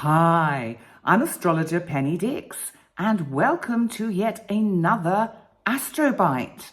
Hi, I'm astrologer Penny Dix, and welcome to yet another Astrobite.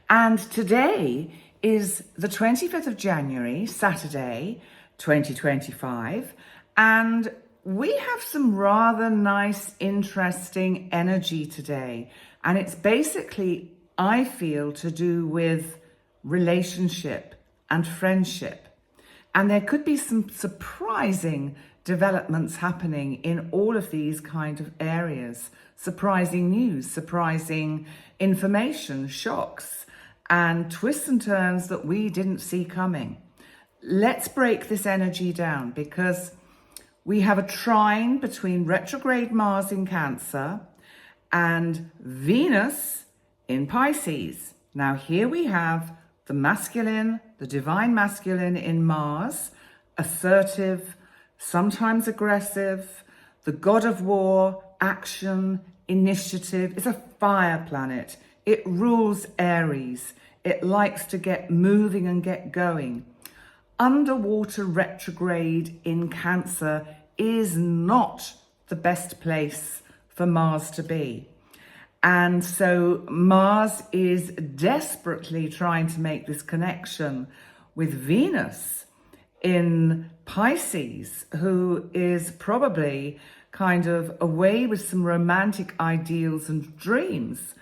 And today is the 25th of January, Saturday, 2025, and we have some rather nice, interesting energy today. And it's basically, I feel, to do with relationship and friendship. And there could be some surprising developments happening in all of these kind of areas. Surprising news, surprising information, shocks, and twists and turns that we didn't see coming. Let's break this energy down because we have a trine between retrograde Mars in Cancer and Venus in Pisces. Now here we have the masculine, the divine masculine in Mars, assertive, sometimes aggressive, the god of war, action, initiative. It's a fire planet. It rules Aries. It likes to get moving and get going. Underwater retrograde in Cancer is not the best place for Mars to be. And so Mars is desperately trying to make this connection with Venus in Pisces, who is probably kind of away with some romantic ideals and dreams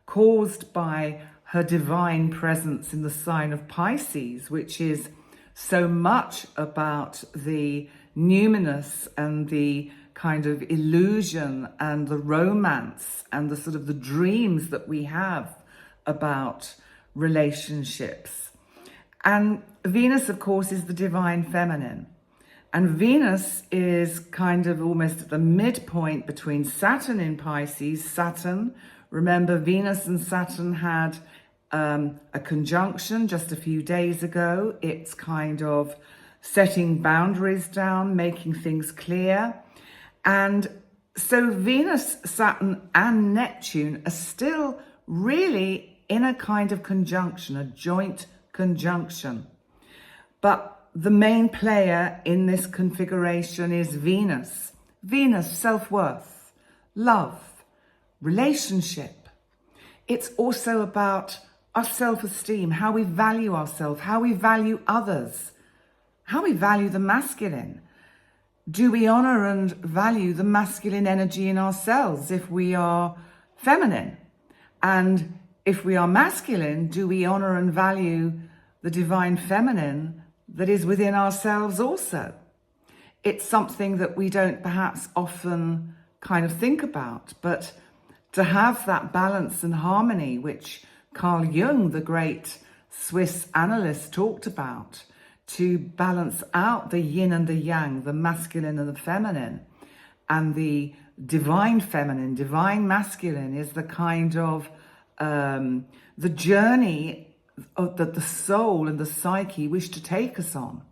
caused by her divine presence in the sign of Pisces, which is so much about the numinous and the kind of illusion and the romance and the sort of the dreams that we have about relationships. And Venus, of course, is the divine feminine. And Venus is kind of almost at the midpoint between Saturn in Pisces. Saturn, remember, Venus and Saturn had a conjunction just a few days ago. It's kind of setting boundaries down, making things clear. And so Venus, Saturn, and Neptune are still really in a kind of conjunction, a joint conjunction. But the main player in this configuration is Venus. Venus, self-worth, love, relationship. It's also about our self-esteem, how we value ourselves, how we value others, how we value the masculine. Do we honor and value the masculine energy in ourselves if we are feminine? And if we are masculine, do we honor and value the divine feminine that is within ourselves also? It's something that we don't perhaps often kind of think about, but to have that balance and harmony, which Carl Jung, the great Swiss analyst, talked about, to balance out the yin and the yang, the masculine and the feminine, and the divine feminine, divine masculine is the kind of the journey that the soul and the psyche wish to take us on.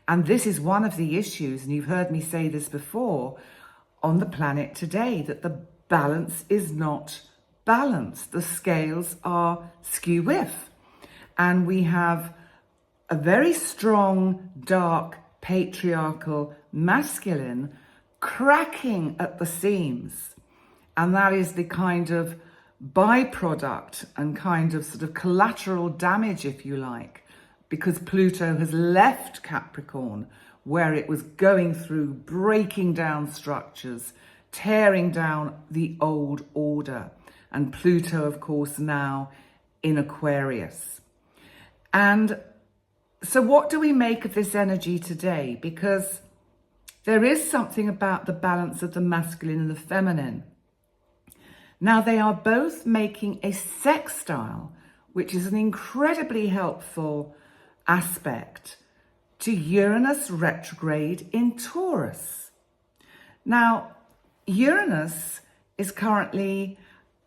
And this is one of the issues, and you've heard me say this before, on the planet today, that the balance is not balanced. The scales are skew-whiff. And we have a very strong, dark, patriarchal masculine cracking at the seams. And that is the kind of byproduct and kind of sort of collateral damage, if you like, because Pluto has left Capricorn, where it was going through, breaking down structures, tearing down the old order. And Pluto, of course, now in Aquarius. And so what do we make of this energy today? Because there is something about the balance of the masculine and the feminine. Now, they are both making a sextile, which is an incredibly helpful aspect to Uranus retrograde in Taurus. Now, Uranus is currently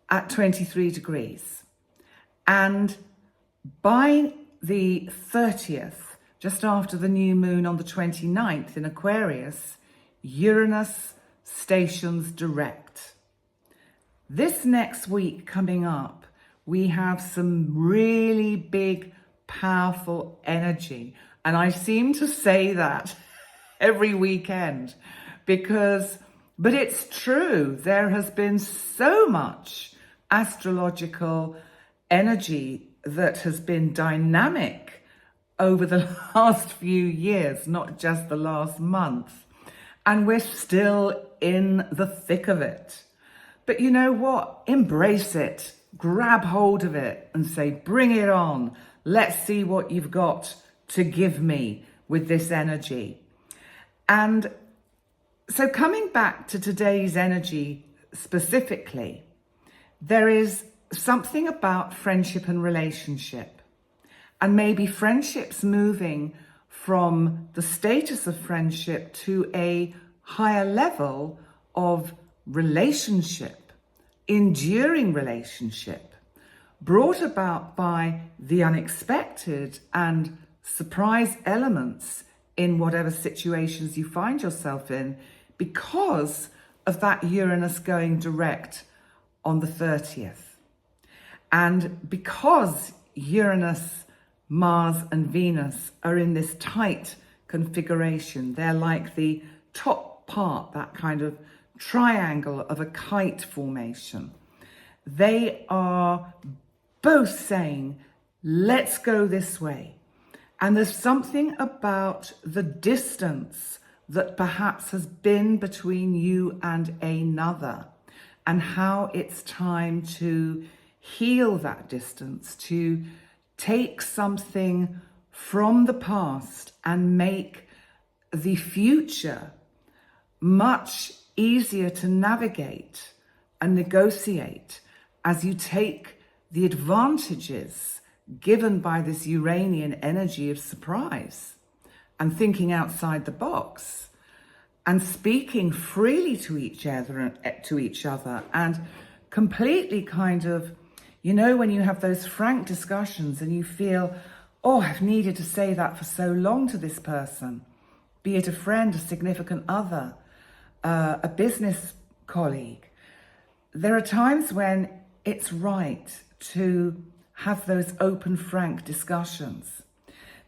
at 23 degrees. And by the 30th, just after the new moon on the 29th in Aquarius, Uranus stations direct. This next week coming up, we have some really big, powerful energy. And I seem to say that every weekend but it's true, there has been so much astrological energy that has been dynamic over the last few years, not just the last month. And we're still in the thick of it. But you know what? Embrace it, grab hold of it and say, bring it on. Let's see what you've got to give me with this energy. And so coming back to today's energy specifically, there is something about friendship and relationship, and maybe friendships moving from the status of friendship to a higher level of relationship, enduring relationship, brought about by the unexpected and surprise elements in whatever situations you find yourself in, because of that Uranus going direct on the 30th. And because Uranus, Mars and Venus are in this tight configuration, they're like the top part, that kind of triangle of a kite formation. They are both saying, let's go this way. And there's something about the distance that perhaps has been between you and another, and how it's time to heal that distance, to take something from the past and make the future much easier to navigate and negotiate as you take the advantages given by this Uranian energy of surprise and thinking outside the box and speaking freely to each other and completely kind of, you know, when you have those frank discussions and you feel, oh, I've needed to say that for so long to this person, be it a friend, a significant other, a business colleague. There are times when it's right to have those open, frank discussions.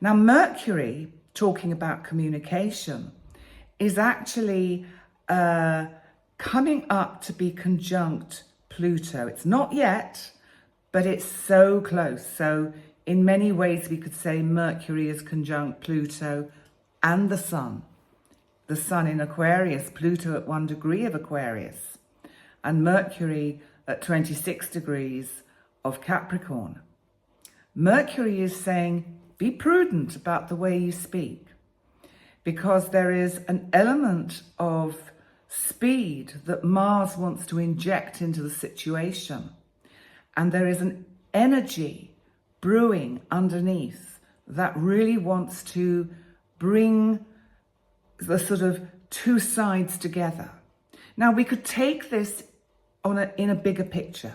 Now, Mercury, talking about communication, is actually coming up to be conjunct Pluto. It's not yet, but it's so close. So in many ways, we could say Mercury is conjunct Pluto and the Sun. The Sun in Aquarius, Pluto at 1 degree of Aquarius, and Mercury at 26 degrees of Capricorn. Mercury is saying, be prudent about the way you speak, because there is an element of speed that Mars wants to inject into the situation. And there is an energy brewing underneath that really wants to bring the sort of two sides together. Now, we could take this in a bigger picture,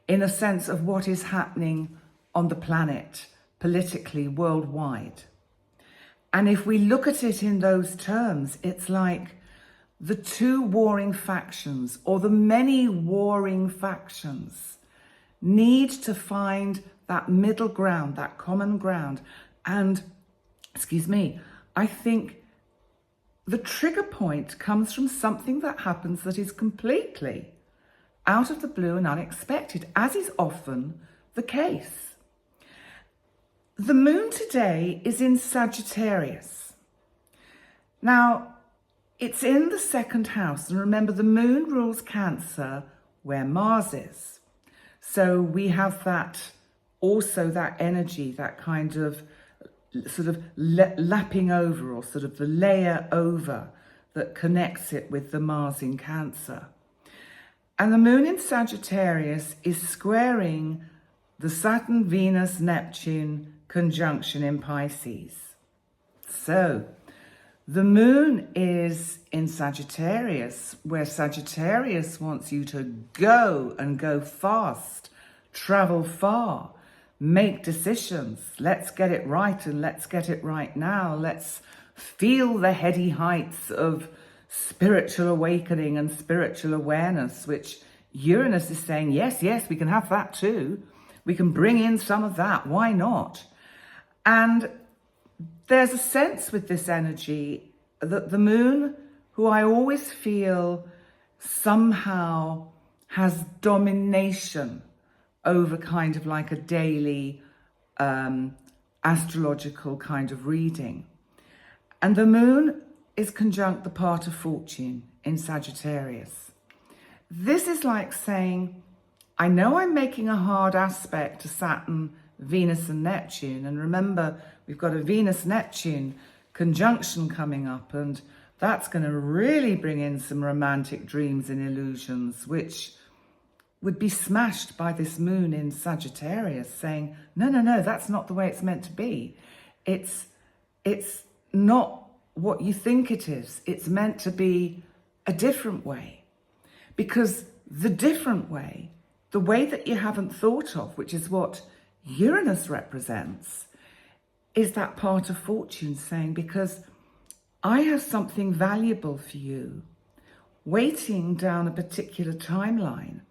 in a sense of what is happening on the planet, politically, worldwide. And if we look at it in those terms, it's like the two warring factions, or the many warring factions, need to find that middle ground, that common ground. And, I think the trigger point comes from something that happens that is completely out of the blue and unexpected, as is often the case. The moon today is in Sagittarius. Now, it's in the second house. And remember, the moon rules Cancer, where Mars is. So we have that, also that energy, that kind of sort of lapping over, or sort of the layer over that connects it with the Mars in Cancer. And the moon in Sagittarius is squaring the Saturn, Venus, Neptune conjunction in Pisces. So the moon is in Sagittarius, where Sagittarius wants you to go and go fast, travel far, make decisions. Let's get it right, and let's get it right now. Let's feel the heady heights of spiritual awakening and spiritual awareness, which Uranus is saying, yes, we can have that too. We can bring in some of that. Why not? And there's a sense with this energy that the moon who I always feel somehow has domination over kind of like a daily astrological kind of reading. And the moon is conjunct the part of fortune in Sagittarius. This is like saying, I know I'm making a hard aspect to Saturn, Venus and Neptune. And remember, we've got a Venus-Neptune conjunction coming up, and that's going to really bring in some romantic dreams and illusions, which would be smashed by this moon in Sagittarius saying, no, that's not the way it's meant to be. It's not what you think it is. It's meant to be a different way. Because the different way, the way that you haven't thought of, which is what Uranus represents, is that part of fortune saying, because I have something valuable for you waiting down a particular timeline.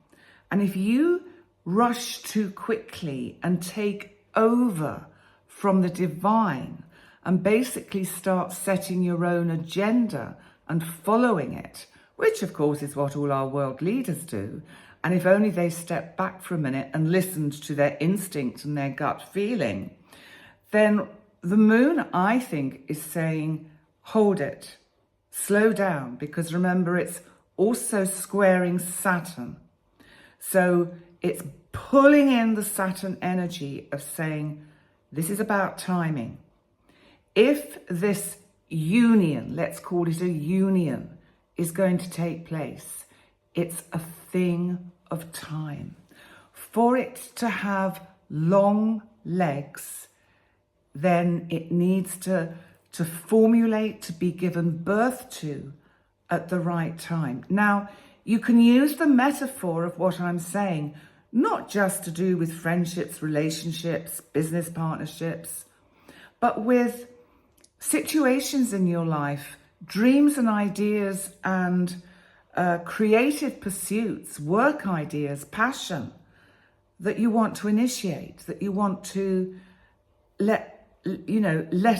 And if you rush too quickly and take over from the divine and basically start setting your own agenda and following it, which of course is what all our world leaders do, and if only they stepped back for a minute and listened to their instinct and their gut feeling, then the moon, I think, is saying, hold it, slow down, because remember, it's also squaring Saturn. So it's pulling in the Saturn energy of saying, this is about timing. If this union, let's call it a union, is going to take place, it's a thing of time. For it to have long legs, then it needs to formulate, to be given birth to at the right time. Now, you can use the metaphor of what I'm saying, not just to do with friendships, relationships, business partnerships, but with situations in your life, dreams and ideas and creative pursuits, work ideas, passion that you want to initiate, that you want to let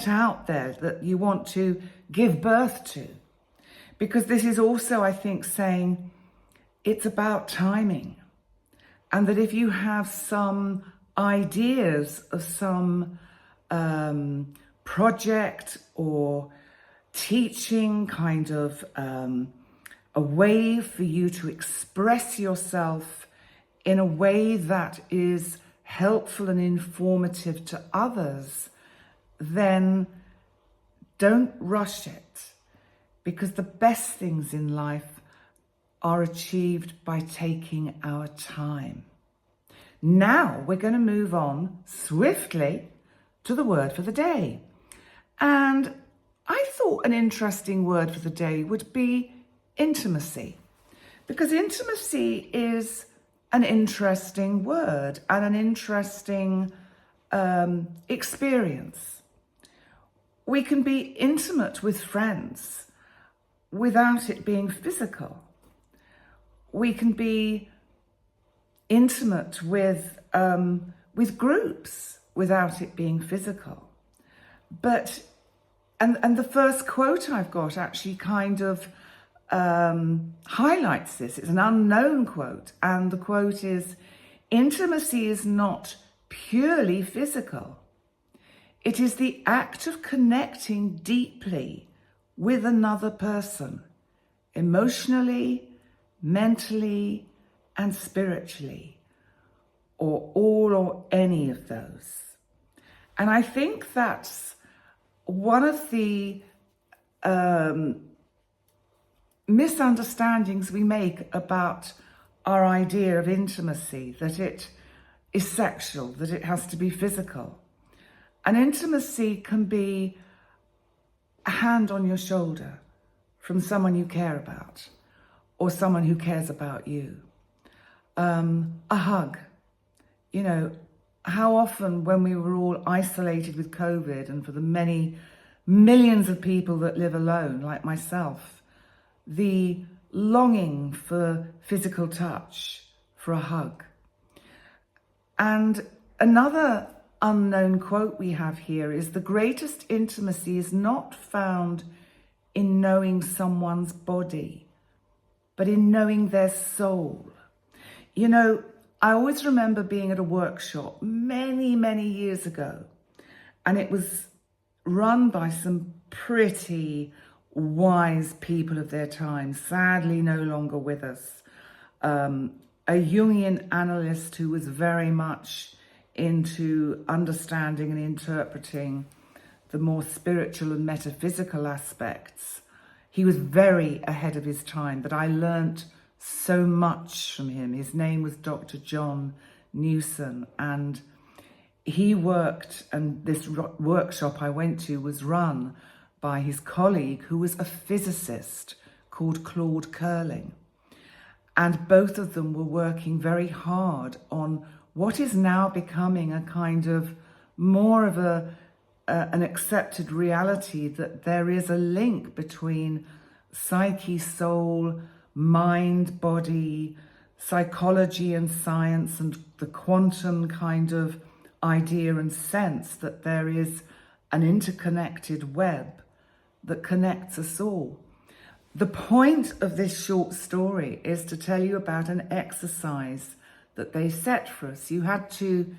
out there, that you want to give birth to. Because this is also, I think, saying it's about timing. And that if you have some ideas of some project or teaching kind of a way for you to express yourself in a way that is helpful and informative to others, then don't rush it, because the best things in life are achieved by taking our time. Now we're going to move on swiftly to the word for the day. And I thought an interesting word for the day would be intimacy, because intimacy is an interesting word and an interesting experience. We can be intimate with friends without it being physical. We can be intimate with groups without it being physical. But and the first quote I've got actually kind of highlights this. It's an unknown quote, and the quote is, "Intimacy is not purely physical. It is the act of connecting deeply with another person, emotionally, mentally, and spiritually, or all or any of those." And I think that's one of the misunderstandings we make about our idea of intimacy, that it is sexual, that it has to be physical. And intimacy can be a hand on your shoulder from someone you care about, or someone who cares about you. A hug. You know, how often when we were all isolated with COVID, and for the many millions of people that live alone, like myself, the longing for physical touch, for a hug. And another unknown quote we have here is, "The greatest intimacy is not found in knowing someone's body, but in knowing their soul. You know, I always remember being at a workshop many, many years ago, and it was run by some pretty wise people of their time, sadly no longer with us. A Jungian analyst who was very much into understanding and interpreting the more spiritual and metaphysical aspects. He was very ahead of his time, but I learnt so much from him. His name was Dr. John Newson, and he worked, and this workshop I went to was run by his colleague who was a physicist called Claude Curling. And both of them were working very hard on what is now becoming a kind of more of an accepted reality, that there is a link between psyche, soul, mind, body, psychology and science, and the quantum kind of idea and sense that there is an interconnected web that connects us all. The point of this short story is to tell you about an exercise that they set for us. You had to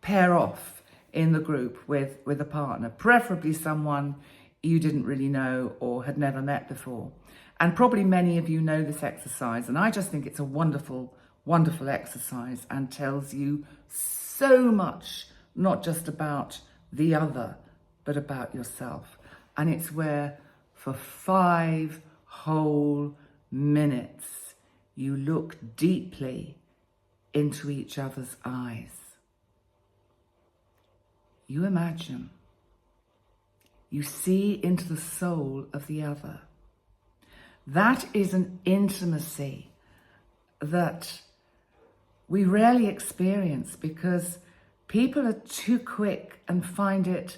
pair off in the group with a partner, preferably someone you didn't really know or had never met before. And probably many of you know this exercise, and I just think it's a wonderful, wonderful exercise and tells you so much, not just about the other, but about yourself. And it's where for 5 whole minutes you look deeply into each other's eyes. You imagine, you see into the soul of the other. That is an intimacy that we rarely experience because people are too quick and find it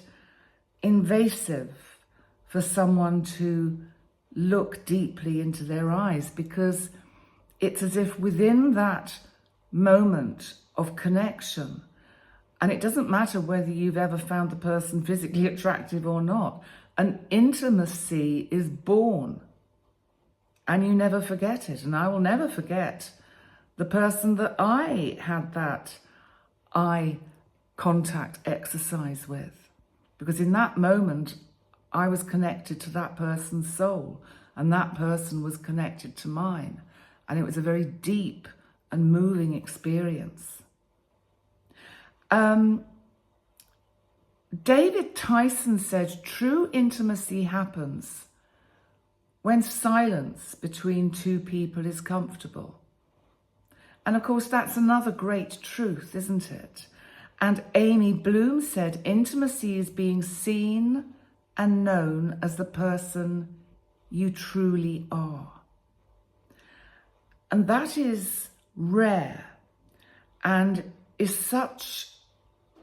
invasive for someone to look deeply into their eyes, because it's as if within that moment of connection, and it doesn't matter whether you've ever found the person physically attractive or not, an intimacy is born and you never forget it. And I will never forget the person that I had that eye contact exercise with, because in that moment I was connected to that person's soul and that person was connected to mine, and it was a very deep and moving experience. David Tyson said true intimacy happens when silence between two people is comfortable. And of course, that's another great truth, isn't it? And Amy Bloom said intimacy is being seen and known as the person you truly are. And that is rare and is such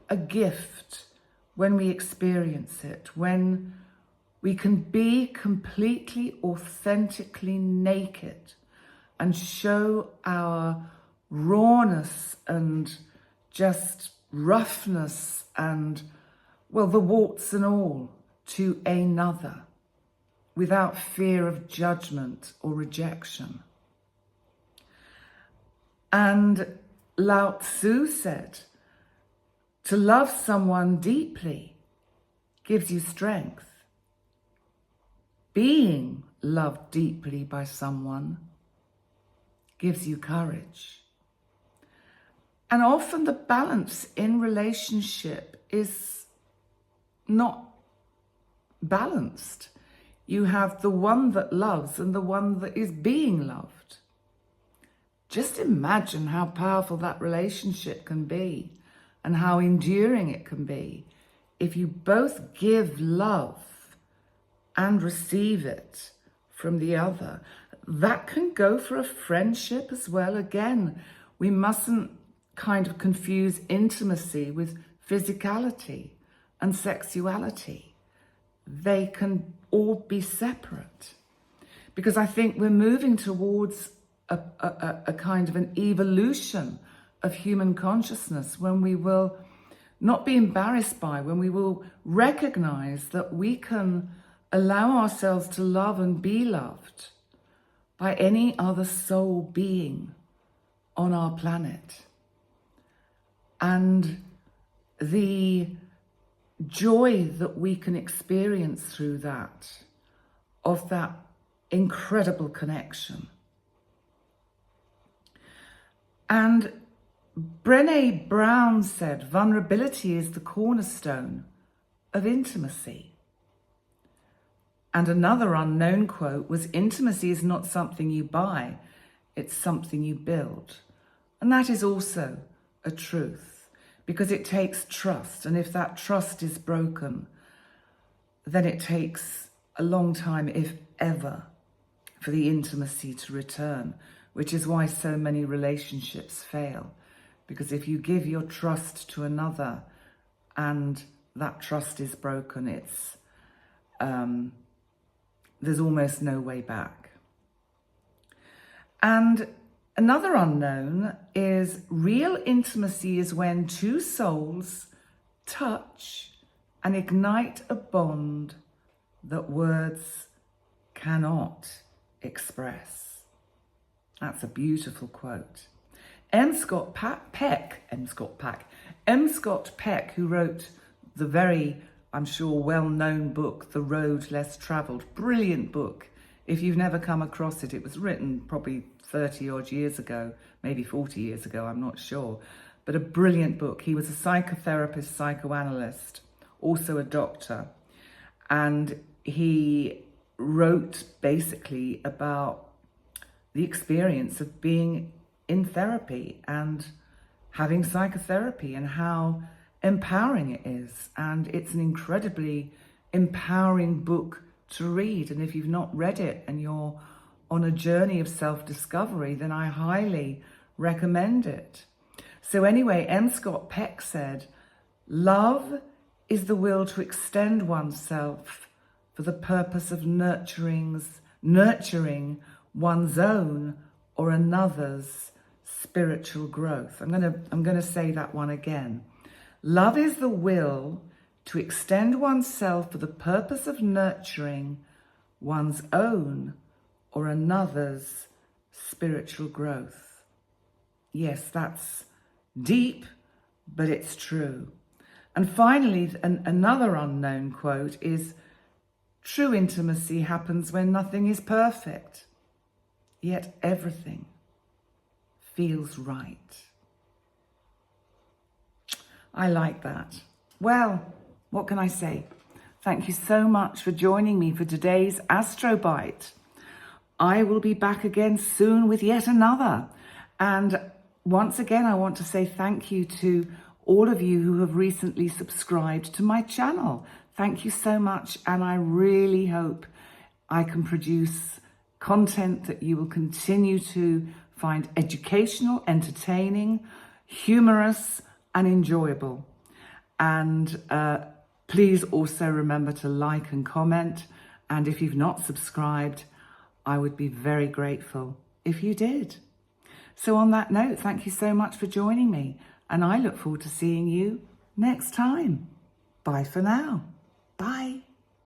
a gift when we experience it, when we can be completely, authentically naked and show our rawness and just roughness and, well, the warts and all to another without fear of judgment or rejection. And Lao Tzu said, to love someone deeply gives you strength. Being loved deeply by someone gives you courage. And often the balance in relationship is not balanced. You have the one that loves and the one that is being loved. Just imagine how powerful that relationship can be and how enduring it can be if you both give love and receive it from the other. That can go for a friendship as well. Again, we mustn't kind of confuse intimacy with physicality and sexuality. They can all be separate, because I think we're moving towards a kind of an evolution of human consciousness when we will not be embarrassed by, when we will recognize that we can allow ourselves to love and be loved by any other soul being on our planet. And the joy that we can experience through that, of that incredible connection. And Brené Brown said, vulnerability is the cornerstone of intimacy. And another unknown quote was, intimacy is not something you buy, it's something you build. And that is also a truth, because it takes trust. And if that trust is broken, then it takes a long time, if ever, for the intimacy to return, which is why so many relationships fail. Because if you give your trust to another and that trust is broken, it's there's almost no way back. And another unknown is, real intimacy is when two souls touch and ignite a bond that words cannot express. That's a beautiful quote. M. Scott Peck, who wrote the very, I'm sure, well-known book, The Road Less Travelled. Brilliant book. If you've never come across it, it was written probably 30 odd years ago, maybe 40 years ago, I'm not sure. But a brilliant book. He was a psychotherapist, psychoanalyst, also a doctor. And he wrote basically about the experience of being in therapy and having psychotherapy and how empowering it is. And it's an incredibly empowering book to read. And if you've not read it and you're on a journey of self-discovery, then I highly recommend it. So anyway, M. Scott Peck said, love is the will to extend oneself for the purpose of nurturing one's own or another's spiritual growth. I'm going to say that one again. Love is the will to extend oneself for the purpose of nurturing one's own or another's spiritual growth. Yes, that's deep, but it's true. And finally, another unknown quote is, true intimacy happens when nothing is perfect, yet everything feels right. I like that. Well, what can I say? Thank you so much for joining me for today's AstroBite. I will be back again soon with yet another. And once again, I want to say thank you to all of you who have recently subscribed to my channel. Thank you so much. And I really hope I can produce content that you will continue to find educational, entertaining, humorous, and enjoyable. And please also remember to like and comment. And if you've not subscribed, I would be very grateful if you did. So on that note, thank you so much for joining me. And I look forward to seeing you next time. Bye for now. Bye.